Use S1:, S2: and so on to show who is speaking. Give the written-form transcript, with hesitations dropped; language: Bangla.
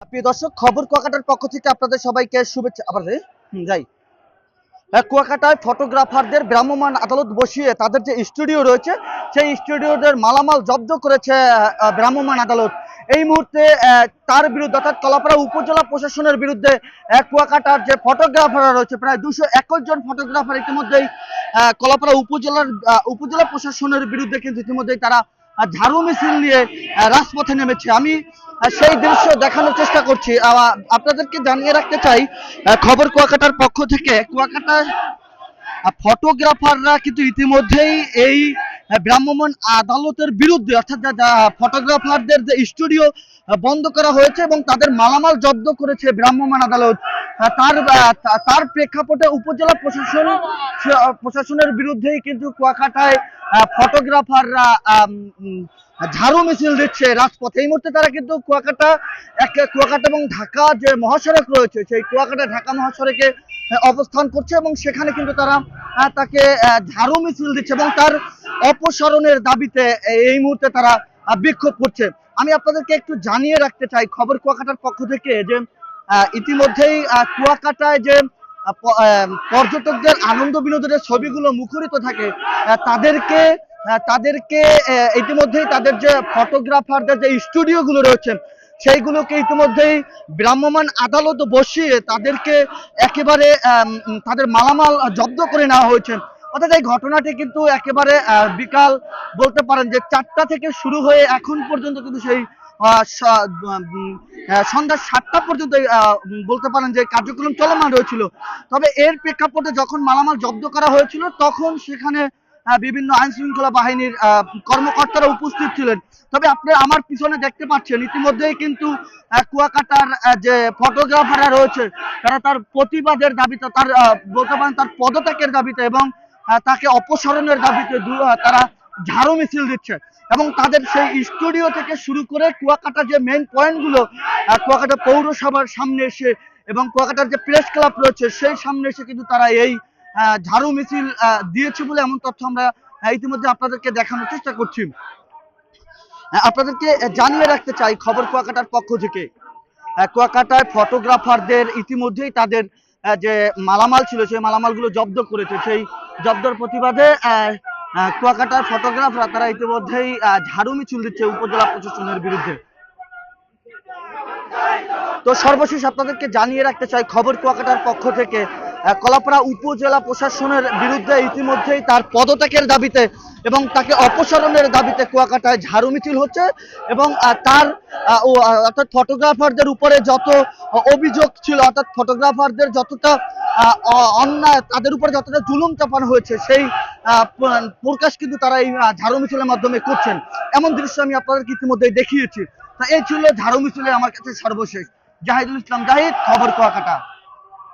S1: প্রিয় দর্শক, খবর কুয়াকাটার পক্ষ থেকে আপনাদের সবাইকে শুভেচ্ছা। আবার যাই কুয়াকাটায় ফটোগ্রাফারদের ভ্রাম্যমাণ আদালত বসিয়ে তাদের যে স্টুডিও রয়েছে সেই স্টুডিওদের মালামাল জব্দ করেছে ভ্রাম্যমাণ আদালত। এই মুহূর্তে তার বিরুদ্ধে অর্থাৎ কলাপাড়া উপজেলা প্রশাসনের বিরুদ্ধে কুয়াকাটার যে ফটোগ্রাফাররা রয়েছে প্রায় 221 জন ফটোগ্রাফার ইতিমধ্যেই কলাপাড়া উপজেলা প্রশাসনের বিরুদ্ধে কিন্তু ইতিমধ্যেই তারা ঝাড়ু মিছিল নিয়ে রাজপথে নেমেছে। আমি সেই দৃশ্য দেখানোর চেষ্টা করছি। আপনাদেরকে জানিয়ে রাখতে চাই, খবর কুয়াকাটার পক্ষ থেকে কুয়াকাটা ফটোগ্রাফাররা কিন্তু ইতিমধ্যেই এই ভ্রাম্যমাণ আদালতের বিরুদ্ধে অর্থাৎ ফটোগ্রাফারদের যে স্টুডিও বন্ধ করা হয়েছে এবং তাদের মালামাল জব্দ করেছে ভ্রাম্যমাণ আদালত, তার প্রেক্ষাপটে উপজেলা প্রশাসনের বিরুদ্ধেই কিন্তু কুয়াকাটায় ফটোগ্রাফাররা ঝাড়ু মিছিল দিচ্ছে রাজপথে। এই মুহূর্তে তারা কিন্তু কুয়াকাটা এবং ঢাকা যে মহাসড়ক রয়েছে সেই কুয়াকাটা ঢাকা মহাসড়কে অবস্থান করছে এবং সেখানে কিন্তু তারা তাকে ঝাড়ু মিছিল দিচ্ছে এবং তার অপসারণের দাবিতে এই মুহূর্তে তারা বিক্ষোভ করছে। আমি আপনাদেরকে একটু জানিয়ে রাখতে চাই খবর কুয়াকাটার পক্ষ থেকে যে ইতিমধ্যেই কুয়াকাটায় যে পর্যটকদের আনন্দ বিনোদনের ছবিগুলো মুখরিত থাকে তাদেরকে ইতিমধ্যেই তাদের যে ফটোগ্রাফারদের যে স্টুডিও গুলো রয়েছে সেইগুলোকে ইতিমধ্যেই ভ্রাম্যমাণ আদালত বসিয়ে তাদেরকে একেবারে তাদের মালামাল জব্দ করে নেওয়া হয়েছে। অর্থাৎ এই ঘটনাটি কিন্তু একেবারে বিকাল বলতে পারেন যে 4টা থেকে শুরু হয়ে এখন পর্যন্ত কিন্তু সেই সন্ধ্যা 7টা পর্যন্ত বলতে পারেন যে কার্যক্রম চলমান হয়েছিল। তবে এর প্রেক্ষাপটে যখন মালামাল জব্দ করা হয়েছিল তখন সেখানে বিভিন্ন আইন শৃঙ্খলা বাহিনীর কর্মকর্তারা উপস্থিত ছিলেন। তবে আপনি আমার পিছনে দেখতে পাচ্ছেন ইতিমধ্যেই কিন্তু কুয়াকাটার যে ফটোগ্রাফাররা রয়েছে তারা তার প্রতিবাদের দাবিতে, তার বলতে পারেন তার পদত্যাগের দাবিতে এবং তাকে অপসারণের দাবিতে তারা ঝাড়ু মিছিল দিচ্ছে এবং তাদের সেই স্টুডিও থেকে শুরু করে কুয়াকাটার যে মেইন পয়েন্টগুলো, কুয়াকাটা পৌরসভার সামনে এসে এবং কুয়াকাটার যে প্রেস ক্লাব রয়েছে সেই সামনে এসে কিন্তু তারা এই ঝাড়ু মিছিল দিয়েছে বলে এমন তথ্য আমরা ইতিমধ্যে আপনাদেরকে দেখানোর চেষ্টা করছি। আপনাদেরকে জানিয়ে রাখতে চাই খবর কুয়াকাটার পক্ষ থেকে কুয়াকাটায় ফটোগ্রাফারদের ইতিমধ্যেই তাদের যে মালামাল ছিল সেই মালামালগুলো জব্দ করেছে। সেই জব্দের প্রতিবাদে কুয়াকাটার ফটোগ্রাফাররা তারা ইতিমধ্যেই ঝাড়ু মিছিল দিচ্ছে উপজেলা প্রশাসনের বিরুদ্ধে। তো সর্বশেষ আপনাদেরকে জানিয়ে রাখতে চাই খবর কুয়াকাটার পক্ষ থেকে কলাপাড়া উপজেলা প্রশাসনের বিরুদ্ধে ইতিমধ্যেই তার পদত্যাগের দাবিতে এবং তাকে অপসারণের দাবিতে কুয়াকাটায় ঝাড়ু মিছিল হচ্ছে এবং তার অর্থাৎ ফটোগ্রাফারদের উপরে যত অভিযোগ ছিল, অর্থাৎ ফটোগ্রাফারদের যতটা অন্যায়, তাদের উপরে যতটা জুলুম চাপানো হয়েছে সেই প্রকাশ কিন্তু তারা এই ঝাড়ু মিছিলের মাধ্যমে করছেন। এমন দৃশ্য আমি আপনাদেরকে ইতিমধ্যেই দেখিয়েছি। তা এই ছিল ঝাড়ু মিছিলে আমার কাছে সর্বশেষ। জাহিদুল ইসলাম জাহিদ, খবর কুয়াকাটা।